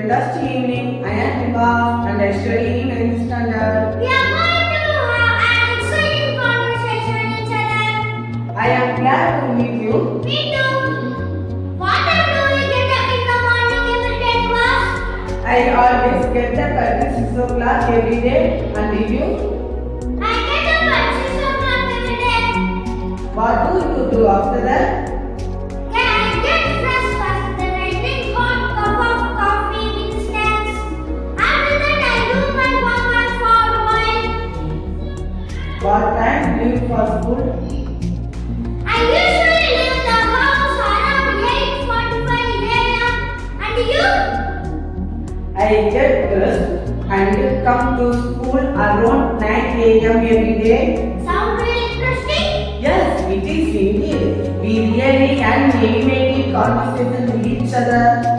Thursday evening. I am Nivas and I study in 9th standard. We are going to have an exciting conversation today. I am glad to meet you. Me too. What time do you get up in the morning every day, Nivas? I always get up at 6 o'clock every day. And you? I get up at 6 o'clock every day. What do you do after that? Then I get fresh first, then I drink hot cup of coffee with snacks. After that I do my homework for a while. What time do you for school? I usually leave the house around 8:45 a.m. And you? I get dressed and come to school around 9 a.m. every day. Sound really interesting? Yes, it is indeed. We really and animated conversation with each other.